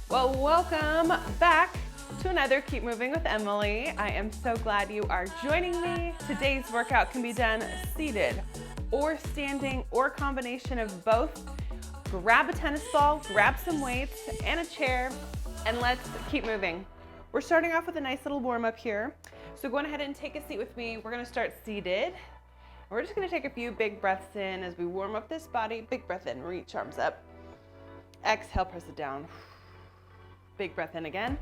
Well, welcome back to another Keep Moving with Emily. I am so glad you are joining me. Today's workout can be done seated or standing or a combination of both. Grab a tennis ball, grab some weights and a chair, and let's keep moving. We're starting off with a nice little warm up here. So go ahead and take a seat with me. We're gonna start seated. We're just gonna take a few big breaths in as we warm up this body. Big breath in, reach arms up. Exhale, press it down. Big breath in again.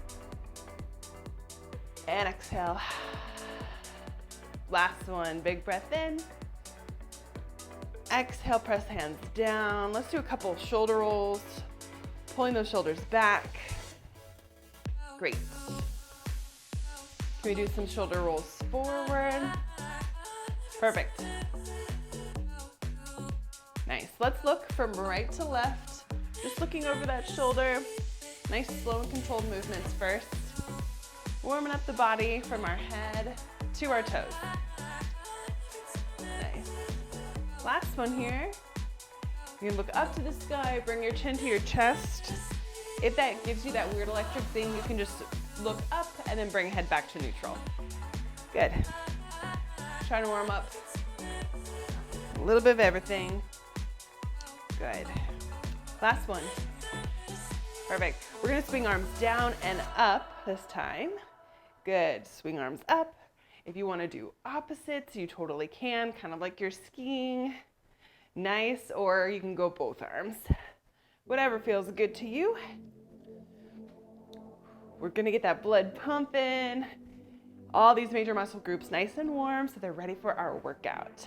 And exhale. Last one, big breath in. Exhale, press hands down. Let's do a couple shoulder rolls. Pulling those shoulders back. Great. Can we do some shoulder rolls forward? Perfect. Nice. Let's look from right to left. Just looking over that shoulder. Nice, slow and controlled movements first. Warming up the body from our head to our toes. Nice. Last one here. You can look up to the sky, bring your chin to your chest. If that gives you that weird electric thing, you can just look up and then bring head back to neutral. Good. Trying to warm up a little bit of everything. Good. Last one. Perfect. We're gonna swing arms down and up this time. Good. Swing arms up. If you wanna do opposites, you totally can, kind of like you're skiing. Nice, or you can go both arms. Whatever feels good to you. We're gonna get that blood pumping. All these major muscle groups nice and warm so they're ready for our workout.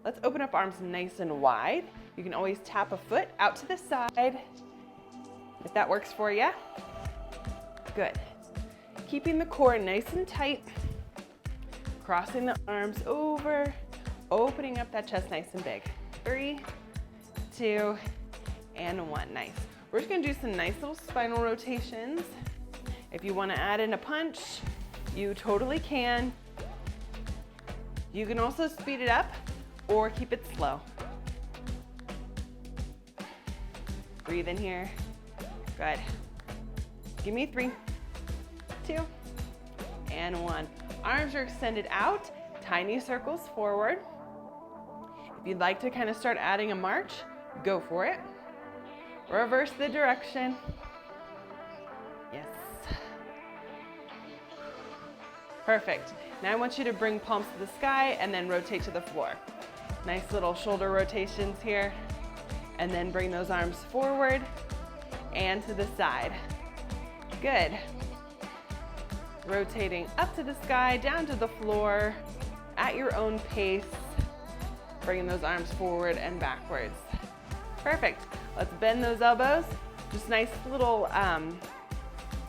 Let's open up arms nice and wide. You can always tap a foot out to the side if that works for you. Good. Keeping the core nice and tight. Crossing the arms over, opening up that chest nice and big. 3, 2, and 1. Nice. We're just gonna do some nice little spinal rotations. If you wanna add in a punch, you totally can. You can also speed it up or keep it slow. Breathe in here. Good. Give me 3, 2, and 1. Arms are extended out, tiny circles forward. If you'd like to kind of start adding a march, go for it. Reverse the direction. Yes. Perfect. Now I want you to bring palms to the sky and then rotate to the floor. Nice little shoulder rotations here. And then bring those arms forward and to the side. Good. Rotating up to the sky, down to the floor, at your own pace. Bringing those arms forward and backwards. Perfect. Let's bend those elbows. Just nice little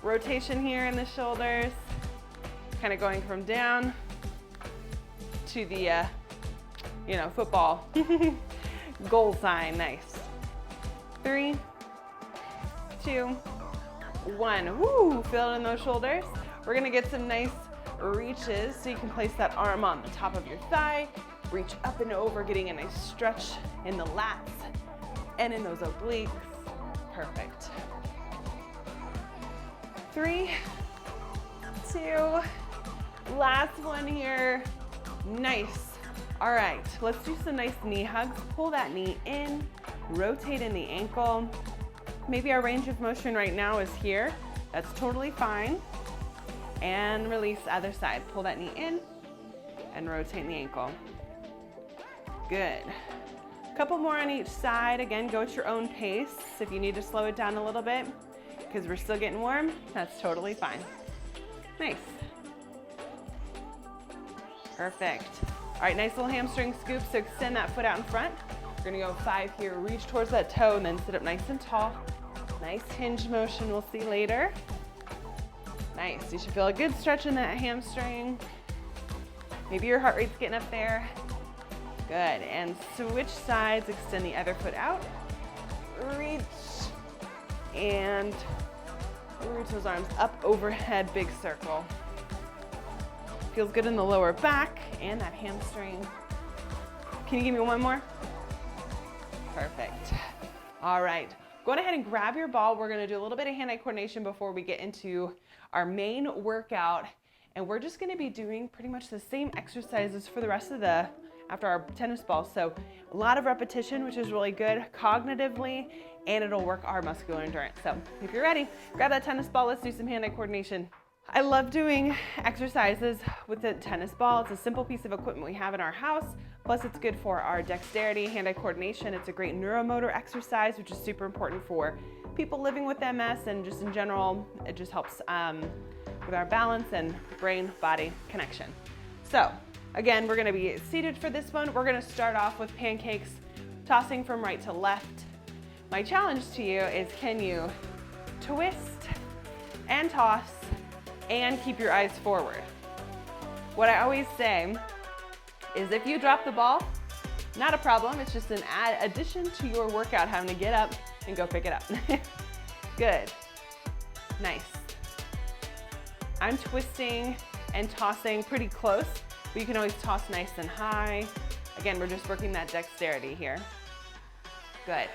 rotation here in the shoulders. Kind of going from down to the, football goal sign. Nice. 3, 2, 1. Woo, feel it in those shoulders. We're gonna get some nice reaches, so you can place that arm on the top of your thigh, reach up and over, getting a nice stretch in the lats and in those obliques. Perfect. 3, 2, last one here. Nice. All right, let's do some nice knee hugs. Pull that knee in, rotate in the ankle. Maybe our range of motion right now is here. That's totally fine. And release other side. Pull that knee in and rotate the ankle. Good. Couple more on each side. Again, go at your own pace. If you need to slow it down a little bit because we're still getting warm, that's totally fine. Nice. Perfect. All right, nice little hamstring scoop. So extend that foot out in front. We're gonna go 5 here. Reach towards that toe and then sit up nice and tall. Nice hinge motion we'll see later. Nice, you should feel a good stretch in that hamstring. Maybe your heart rate's getting up there. Good, and switch sides, extend the other foot out. Reach, and reach those arms up overhead, big circle. Feels good in the lower back and that hamstring. Can you give me one more? Perfect. All right, Go on ahead and grab your ball. We're gonna do a little bit of hand-eye coordination before we get into our main workout. And we're just gonna be doing pretty much the same exercises for the rest of after our tennis ball. So a lot of repetition, which is really good cognitively, and it'll work our muscular endurance. So if you're ready, grab that tennis ball. Let's do some hand-eye coordination. I love doing exercises with the tennis ball. It's a simple piece of equipment we have in our house. Plus it's good for our dexterity, hand-eye coordination. It's a great neuromotor exercise, which is super important for people living with MS and just in general. It just helps with our balance and brain-body connection. So again, we're gonna be seated for this one. We're gonna start off with pancakes, tossing from right to left. My challenge to you is, can you twist and toss and keep your eyes forward? What I always say is, if you drop the ball, not a problem. It's just an addition to your workout, having to get up and go pick it up. Good, nice. I'm twisting and tossing pretty close, but you can always toss nice and high. Again, we're just working that dexterity here. Good.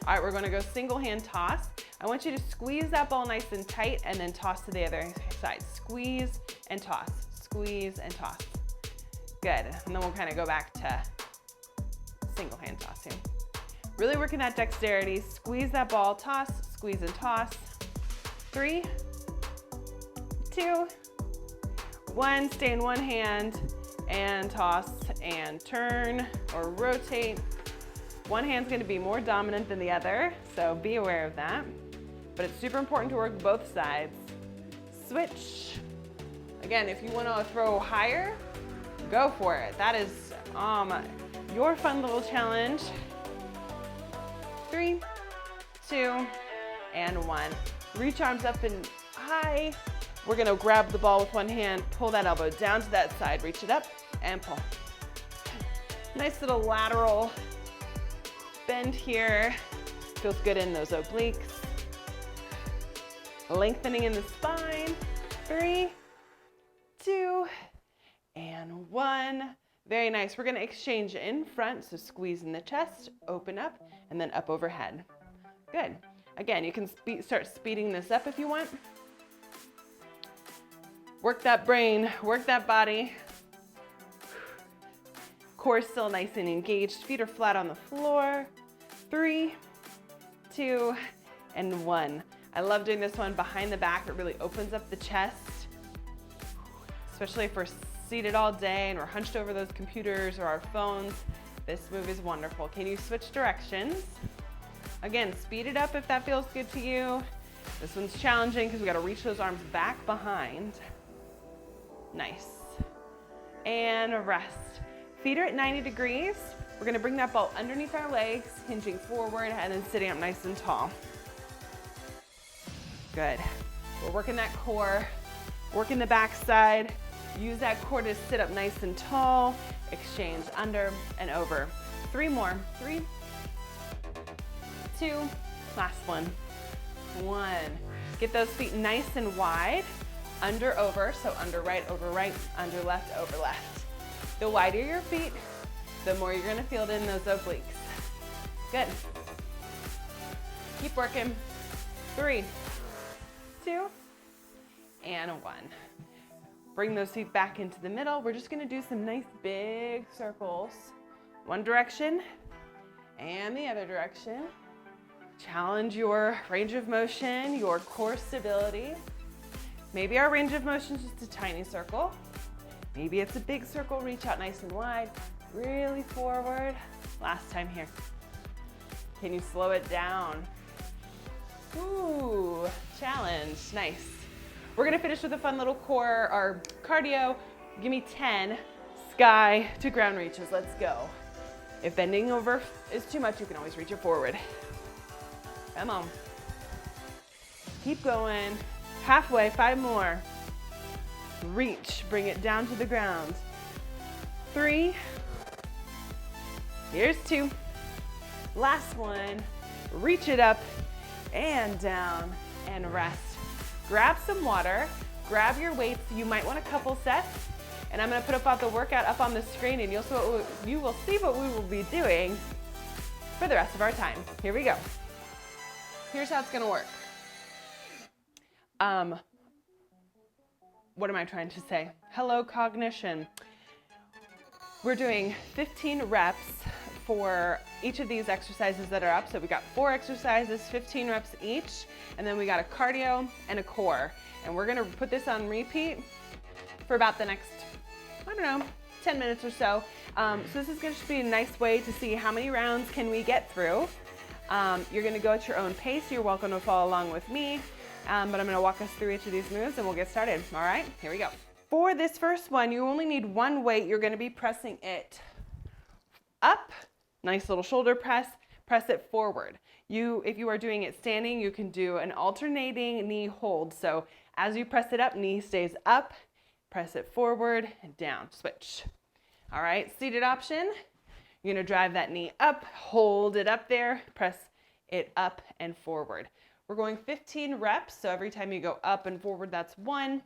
All right, we're gonna go single hand toss. I want you to squeeze that ball nice and tight and then toss to the other side. Squeeze and toss, squeeze and toss. Good, and then we'll kind of go back to single hand toss here. Really working that dexterity. Squeeze that ball, toss, squeeze and toss. 3, 2, 1, stay in one hand and toss and turn or rotate. One hand's gonna be more dominant than the other, so be aware of that. But it's super important to work both sides. Switch. Again, if you wanna throw higher, go for it. That is your fun little challenge. 3, 2, and 1. Reach arms up and high. We're gonna grab the ball with one hand, pull that elbow down to that side, reach it up, and pull. Nice little lateral bend here. Feels good in those obliques. Lengthening in the spine. 3, 2, and 1. Very nice. We're gonna exchange in front, so squeeze in the chest, open up, and then up overhead. Good. Again, you can start speeding this up if you want. Work that brain, work that body. Core still nice and engaged. Feet are flat on the floor. 3, 2, and 1. I love doing this one behind the back. It really opens up the chest, especially if we're seated all day and we're hunched over those computers or our phones. This move is wonderful. Can you switch directions? Again, speed it up if that feels good to you. This one's challenging because we gotta reach those arms back behind. Nice. And rest. Feet are at 90 degrees. We're gonna bring that ball underneath our legs, hinging forward and then sitting up nice and tall. Good. We're working that core, working the back side. Use that core to sit up nice and tall. Exchange under and over. 3 more. 3, 2, last one. 1. Get those feet nice and wide. Under, over, so under right, over right, under left, over left. The wider your feet, the more you're gonna feel it in those obliques. Good. Keep working. 3, 2, and 1. Bring those feet back into the middle. We're just gonna do some nice big circles. One direction and the other direction. Challenge your range of motion, your core stability. Maybe our range of motion is just a tiny circle. Maybe it's a big circle, reach out nice and wide, really forward. Last time here. Can you slow it down? Ooh, challenge, nice. We're gonna finish with a fun little core or cardio. Give me 10 sky to ground reaches, let's go. If bending over is too much, you can always reach it forward. Come on. Keep going. Halfway, 5 more. Reach, bring it down to the ground. 3. Here's 2. Last one. Reach it up and down and rest. Grab some water, grab your weights. You might want a couple sets. And I'm gonna put up the workout up on the screen and you will see what we will be doing for the rest of our time. Here we go. here's how it's gonna work. What am I trying to say? Hello, cognition. We're doing 15 reps for each of these exercises that are up. So we got 4 exercises, 15 reps each, and then we got a cardio and a core. And we're gonna put this on repeat for about the next, I don't know, 10 minutes or so. So this is gonna just be a nice way to see how many rounds can we get through. You're gonna go at your own pace. You're welcome to follow along with me, but I'm gonna walk us through each of these moves and we'll get started. All right, here we go. For this first one, you only need one weight. You're gonna be pressing it up, nice little shoulder press, press it forward. If you are doing it standing, you can do an alternating knee hold. So as you press it up, knee stays up, press it forward and down, switch. All right, seated option. You're gonna drive that knee up, hold it up there, press it up and forward. We're going 15 reps, so every time you go up and forward, that's 1.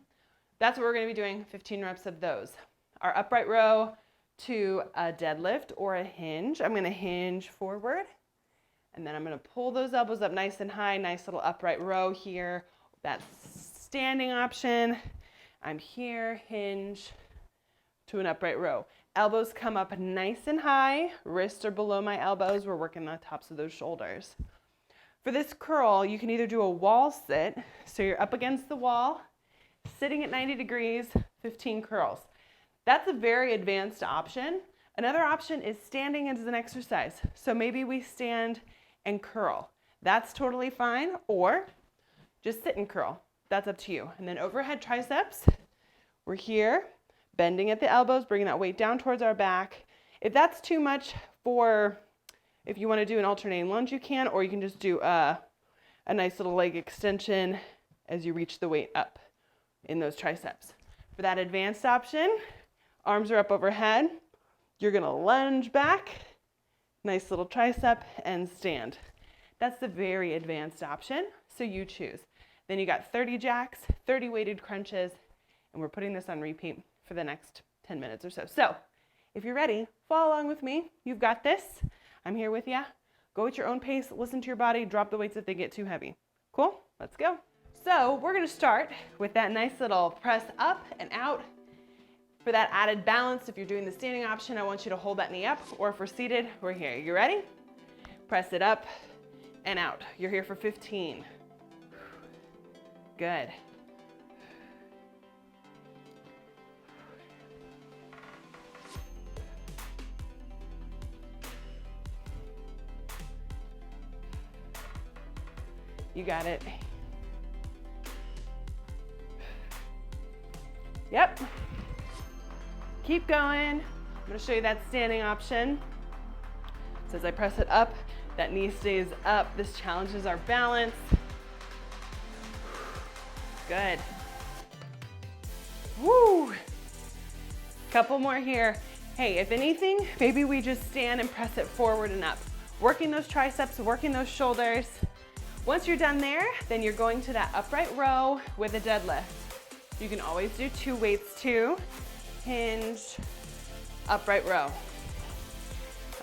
That's what we're gonna be doing, 15 reps of those. Our upright row to a deadlift or a hinge. I'm gonna hinge forward, and then I'm gonna pull those elbows up nice and high, nice little upright row here. That's standing option. I'm here, hinge to an upright row. Elbows come up nice and high, wrists are below my elbows. We're working the tops of those shoulders. For this curl, you can either do a wall sit, so you're up against the wall, sitting at 90 degrees, 15 curls. That's a very advanced option. Another option is standing as an exercise. So maybe we stand and curl. That's totally fine, or just sit and curl. That's up to you. And then overhead triceps, we're here, bending at the elbows, bringing that weight down towards our back. If that's too much if you want to do an alternating lunge, you can, or you can just do a nice little leg extension as you reach the weight up in those triceps. For that advanced option, arms are up overhead. You're gonna lunge back, nice little tricep, and stand. That's the very advanced option, so you choose. Then you got 30 jacks, 30 weighted crunches, and we're putting this on repeat for the next 10 minutes or so. So if you're ready, follow along with me. You've got this. I'm here with you. Go at your own pace, listen to your body, drop the weights if they get too heavy. Cool? Let's go. So we're gonna start with that nice little press up and out. For that added balance, if you're doing the standing option, I want you to hold that knee up, or if we're seated, we're here. You ready? Press it up and out. You're here for 15. Good. You got it. Yep. Keep going. I'm gonna show you that standing option. So as I press it up, that knee stays up. This challenges our balance. Good. Woo! Couple more here. Hey, if anything, maybe we just stand and press it forward and up. Working those triceps, working those shoulders. Once you're done there, then you're going to that upright row with a deadlift. You can always do 2 weights too. Hinge, upright row.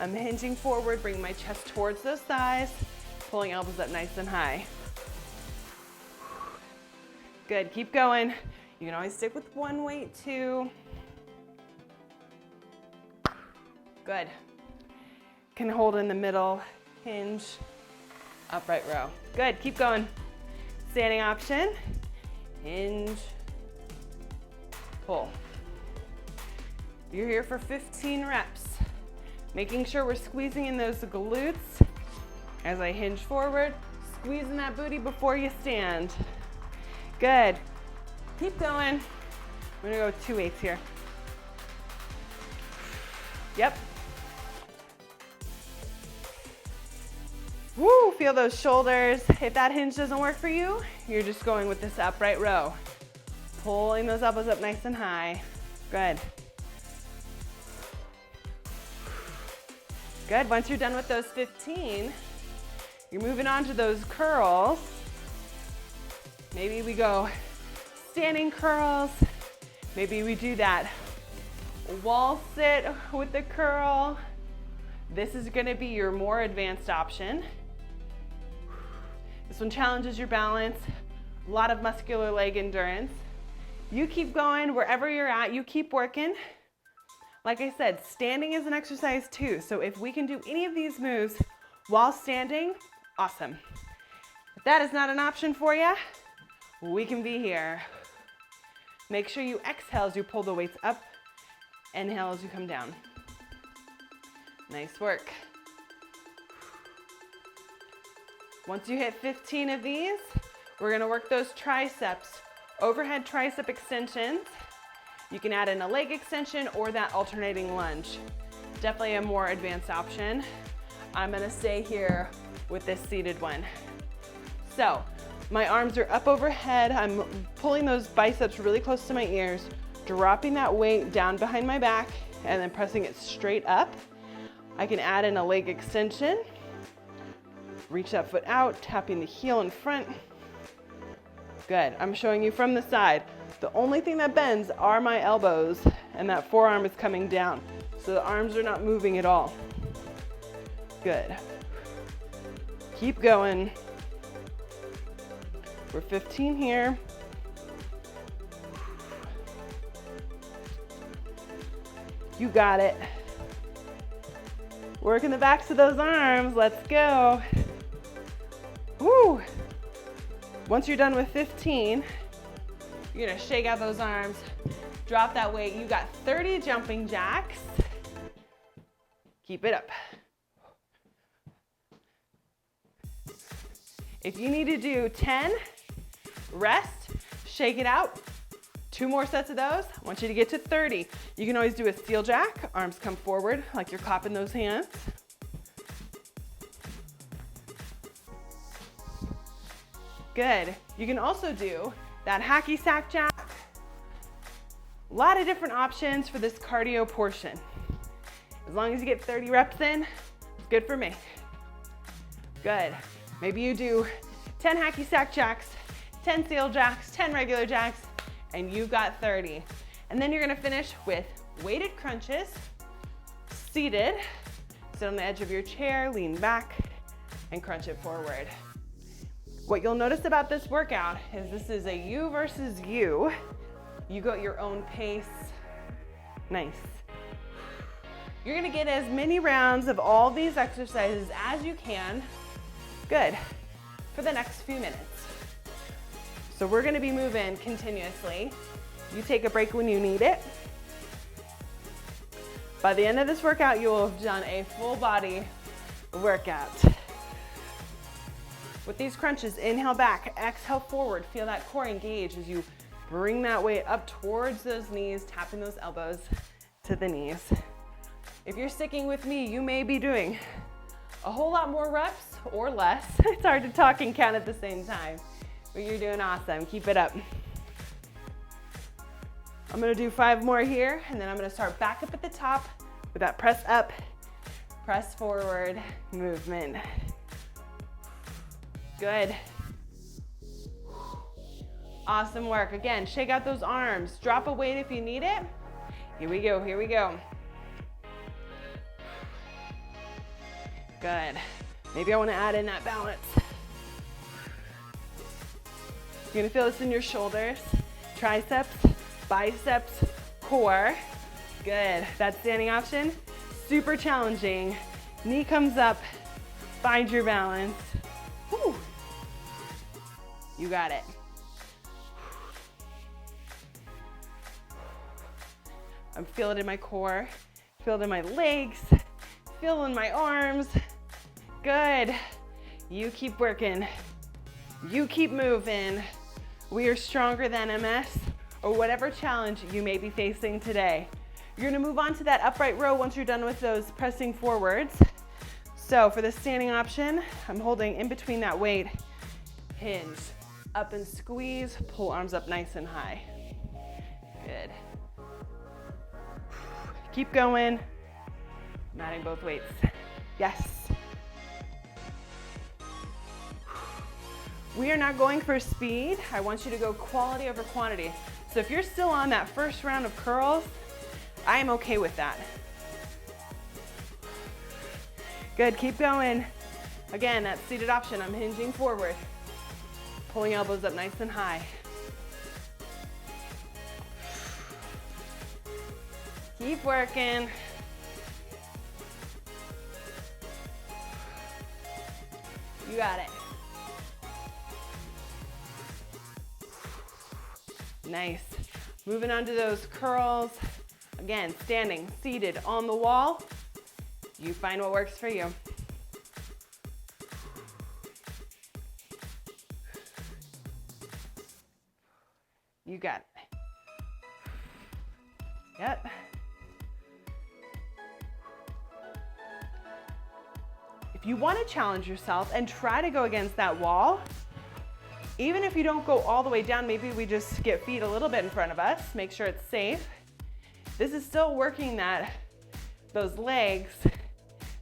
I'm hinging forward, bringing my chest towards those thighs, pulling elbows up nice and high. Good, keep going. You can always stick with 1 weight too. Good. Can hold in the middle, hinge, upright row. Good, keep going. Standing option, hinge, pull. You're here for 15 reps. Making sure we're squeezing in those glutes as I hinge forward, squeezing that booty before you stand. Good. Keep going. We're gonna go with 2 weights here. Yep. Woo, feel those shoulders. If that hinge doesn't work for you, you're just going with this upright row. Pulling those elbows up nice and high. Good. Good, once you're done with those 15, you're moving on to those curls. Maybe we go standing curls. Maybe we do that wall sit with the curl. This is gonna be your more advanced option. This one challenges your balance, a lot of muscular leg endurance. You keep going wherever you're at, you keep working. Like I said, standing is an exercise too, so if we can do any of these moves while standing, awesome. If that is not an option for you, we can be here. Make sure you exhale as you pull the weights up, inhale as you come down. Nice work. Once you hit 15 of these, we're gonna work those triceps, overhead tricep extensions. You can add in a leg extension or that alternating lunge. Definitely a more advanced option. I'm gonna stay here with this seated one. So, my arms are up overhead. I'm pulling those biceps really close to my ears, dropping that weight down behind my back, and then pressing it straight up. I can add in a leg extension. Reach that foot out, tapping the heel in front. Good, I'm showing you from the side. The only thing that bends are my elbows, and that forearm is coming down. So the arms are not moving at all. Good. Keep going. We're 15 here. You got it. Working the backs of those arms, let's go. Woo! Once you're done with 15, you're gonna shake out those arms, drop that weight. You got 30 jumping jacks. Keep it up. If you need to do 10, rest, shake it out. 2 more sets of those. I want you to get to 30. You can always do a steel jack. Arms come forward like you're clapping those hands. Good. You can also do that hacky sack jack. A lot of different options for this cardio portion. As long as you get 30 reps in, it's good for me. Good. Maybe you do 10 hacky sack jacks, 10 steel jacks, 10 regular jacks, and you've got 30. And then you're gonna finish with weighted crunches, seated. Sit on the edge of your chair, lean back, and crunch it forward. What you'll notice about this workout is this is a you versus you. You go at your own pace. Nice. You're gonna get as many rounds of all these exercises as you can. Good. For the next few minutes. So we're gonna be moving continuously. You take a break when you need it. By the end of this workout, you will have done a full body workout. With these crunches, inhale back, exhale forward. Feel that core engage as you bring that weight up towards those knees, tapping those elbows to the knees. If you're sticking with me, you may be doing a whole lot more reps or less. It's hard to talk and count at the same time, but you're doing awesome. Keep it up. I'm gonna do 5 more here, and then I'm gonna start back up at the top with that press up, press forward movement. Good. Awesome work. Again, shake out those arms. Drop a weight if you need it. Here we go, here we go. Good. Maybe I want to add in that balance. You're gonna feel this in your shoulders, triceps, biceps, core. Good. That standing option, super challenging. Knee comes up, find your balance. Whew. You got it. I'm feeling it in my core, feel it in my legs, feel it in my arms. Good. You keep working. You keep moving. We are stronger than MS or whatever challenge you may be facing today. You're gonna move on to that upright row once you're done with those pressing forwards. So for the standing option, I'm holding in between that weight, hinge, up and squeeze, pull arms up nice and high. Good. Keep going. I'm adding both weights. Yes. We are not going for speed. I want you to go quality over quantity. So if you're still on that first round of curls, I am okay with that. Good, keep going. Again, that seated option, I'm hinging forward. Pulling elbows up nice and high. Keep working. You got it. Nice. Moving on to those curls. Again, standing, seated on the wall. You find what works for you. You got it. Yep. If you want to challenge yourself and try to go against that wall, even if you don't go all the way down, maybe we just get feet a little bit in front of us, make sure it's safe. This is still working those legs.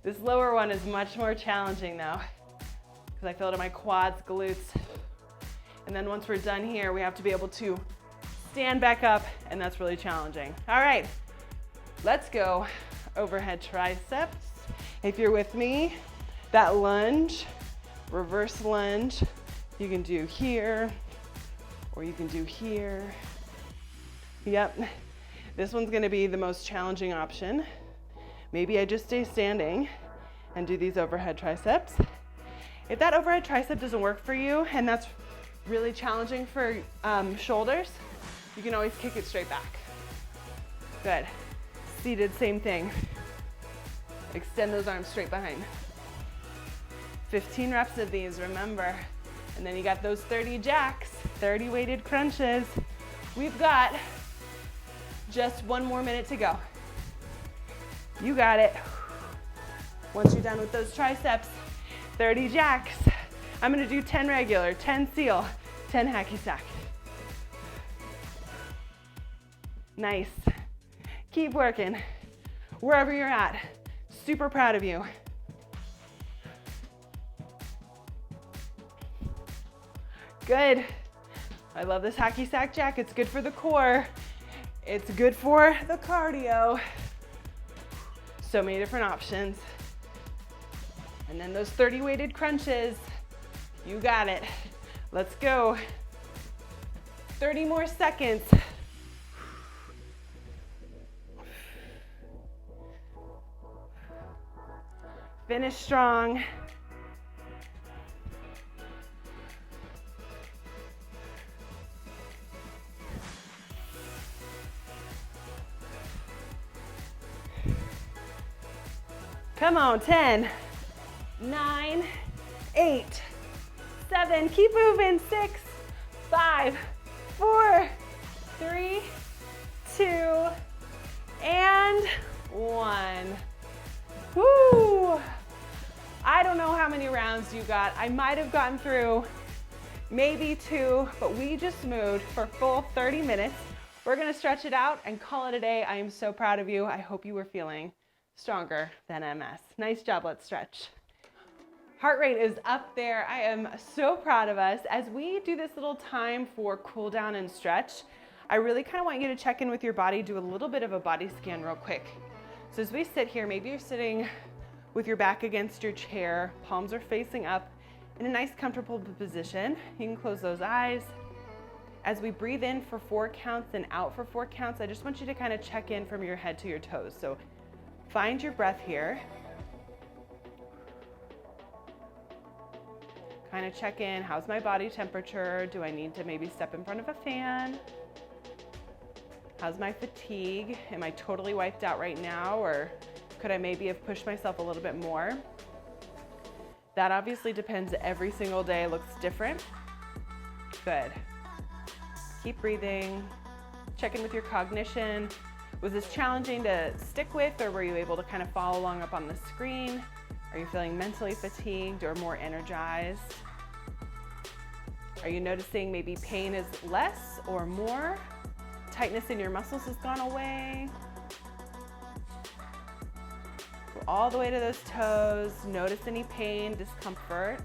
This lower one is much more challenging though, because I feel it in my quads, glutes. And then once we're done here, we have to be able to stand back up, and that's really challenging. All right, let's go overhead triceps. If you're with me, that lunge, reverse lunge, you can do here, or you can do here. Yep, this one's gonna be the most challenging option. Maybe I just stay standing and do these overhead triceps. If that overhead tricep doesn't work for you, and that's really challenging for shoulders, you can always kick it straight back. Good. Seated, same thing. Extend those arms straight behind. 15 reps of these, remember. And then you got those 30 jacks, 30 weighted crunches. We've got just 1 more minute to go. You got it. Once you're done with those triceps, 30 jacks. I'm gonna do 10 regular, 10 seal, 10 hacky sack. Nice. Keep working. Wherever you're at, super proud of you. Good. I love this hacky sack jack. It's good for the core. It's good for the cardio. So many different options. And then those 30 weighted crunches. You got it. Let's go. 30 more seconds. Finish strong. Come on, 10, 9, 8, 7, keep moving, 6, 5, 4, 3, 2, and 1. Woo! I don't know how many rounds you got. I might have gotten through maybe 2, but we just moved for full 30 minutes. We're gonna stretch it out and call it a day. I am so proud of you. I hope you were feeling stronger than MS. Nice job, let's stretch. Heart rate is up there. I am so proud of us. As we do this little time for cool down and stretch, I really kind of want you to check in with your body, do a little bit of a body scan real quick. So as we sit here, maybe you're sitting with your back against your chair, palms are facing up in a nice comfortable position. You can close those eyes. As we breathe in for 4 counts and out for 4 counts, I just want you to kind of check in from your head to your toes. So find your breath here. Kind of check in, how's my body temperature? Do I need to maybe step in front of a fan? How's my fatigue? Am I totally wiped out right now, or could I maybe have pushed myself a little bit more? That obviously depends. Every single day looks different. Good. Keep breathing. Check in with your cognition. Was this challenging to stick with, or were you able to kind of follow along up on the screen? Are you feeling mentally fatigued or more energized? Are you noticing maybe pain is less or more? Tightness in your muscles has gone away. Go all the way to those toes. Notice any pain, discomfort.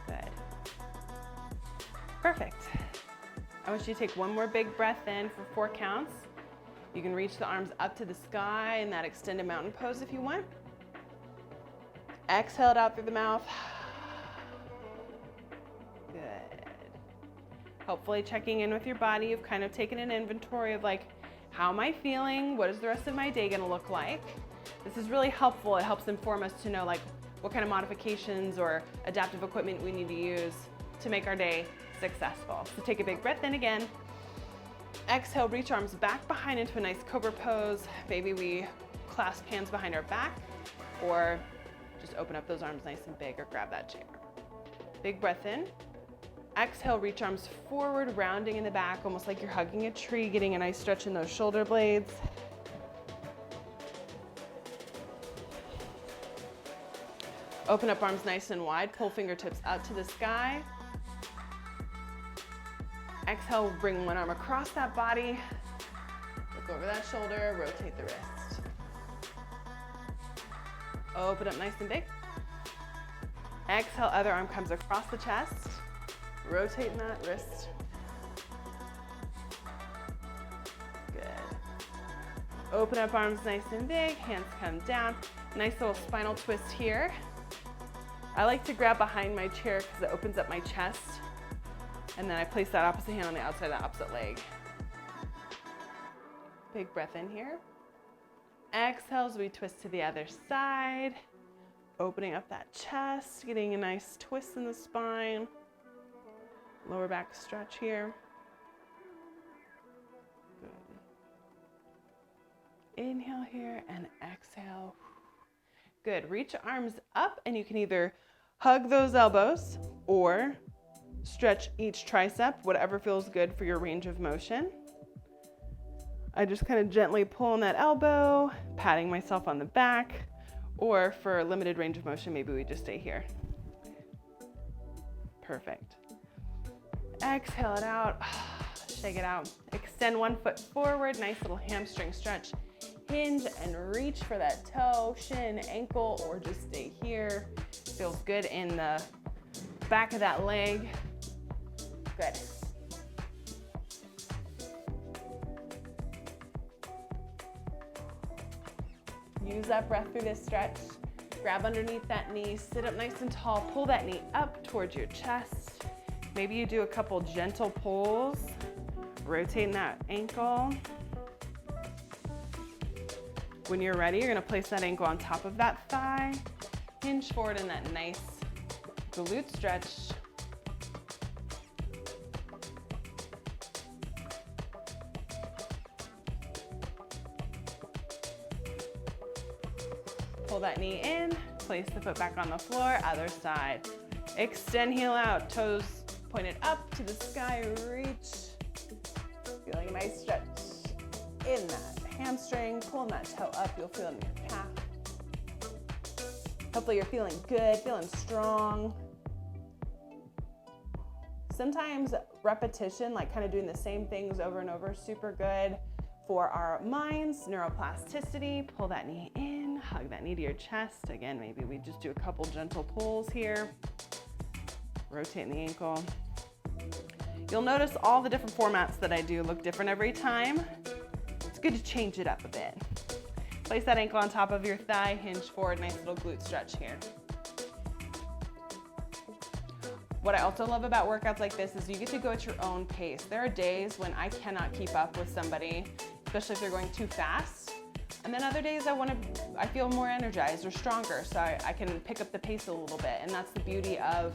Good. Perfect. I want you to take 1 more big breath in for 4 counts. You can reach the arms up to the sky in that extended mountain pose if you want. Exhale it out through the mouth. Hopefully checking in with your body. You've kind of taken an inventory of like, how am I feeling? What is the rest of my day gonna look like? This is really helpful. It helps inform us to know like what kind of modifications or adaptive equipment we need to use to make our day successful. So take a big breath in again. Exhale, reach arms back behind into a nice cobra pose. Maybe we clasp hands behind our back, or just open up those arms nice and big, or grab that chair. Big breath in. Exhale, reach arms forward, rounding in the back, almost like you're hugging a tree, getting a nice stretch in those shoulder blades. Open up arms nice and wide, pull fingertips out to the sky. Exhale, bring one arm across that body. Look over that shoulder, rotate the wrist. Open up nice and big. Exhale, other arm comes across the chest. Rotating that wrist. Good. Open up arms nice and big, hands come down. Nice little spinal twist here. I like to grab behind my chair because it opens up my chest. And then I place that opposite hand on the outside of the opposite leg. Big breath in here. Exhale as we twist to the other side. Opening up that chest, getting a nice twist in the spine. Lower back stretch here. Good. Inhale here and exhale. Good. Reach arms up, and you can either hug those elbows or stretch each tricep, whatever feels good for your range of motion. I just kind of gently pull on that elbow, patting myself on the back, or for limited range of motion, maybe we just stay here. Perfect. Exhale it out, shake it out. Extend one foot forward, nice little hamstring stretch. Hinge and reach for that toe, shin, ankle, or just stay here. Feels good in the back of that leg. Good. Use that breath through this stretch. Grab underneath that knee, sit up nice and tall, pull that knee up towards your chest. Maybe you do a couple gentle pulls, rotating that ankle. When you're ready, you're gonna place that ankle on top of that thigh, hinge forward in that nice glute stretch. Pull that knee in, place the foot back on the floor, other side. Extend heel out, toes pointed up to the sky, reach. Feeling a nice stretch in that hamstring, pulling that toe up, you'll feel it in your calf. Hopefully you're feeling good, feeling strong. Sometimes repetition, like kind of doing the same things over and over, is super good for our minds, neuroplasticity. Pull that knee in, hug that knee to your chest. Again, maybe we just do a couple gentle pulls here. Rotating the ankle. You'll notice all the different formats that I do look different every time. It's good to change it up a bit. Place that ankle on top of your thigh, hinge forward, nice little glute stretch here. What I also love about workouts like this is you get to go at your own pace. There are days when I cannot keep up with somebody, especially if they're going too fast. And then other days I feel more energized or stronger, so I can pick up the pace a little bit. And that's the beauty of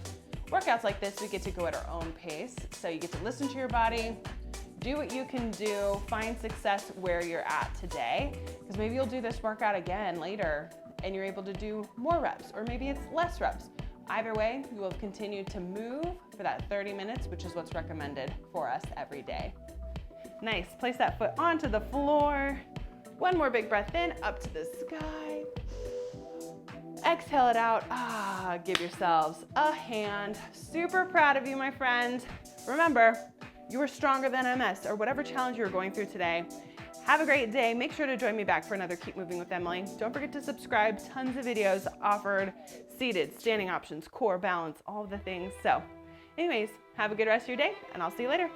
workouts like this. We get to go at our own pace. So you get to listen to your body, do what you can do, find success where you're at today. Because maybe you'll do this workout again later and you're able to do more reps, or maybe it's less reps. Either way, you will continue to move for that 30 minutes, which is what's recommended for us every day. Nice, place that foot onto the floor. One more big breath in, up to the sky. Exhale it out. Give yourselves a hand. Super proud of you, my friend. Remember, you are stronger than MS, or whatever challenge you're going through today. Have a great day. Make sure to join me back for another Keep Moving with Emily. Don't forget to subscribe. Tons of videos offered, seated, standing options, core, balance, all of the things. So anyways, have a good rest of your day, and I'll see you later.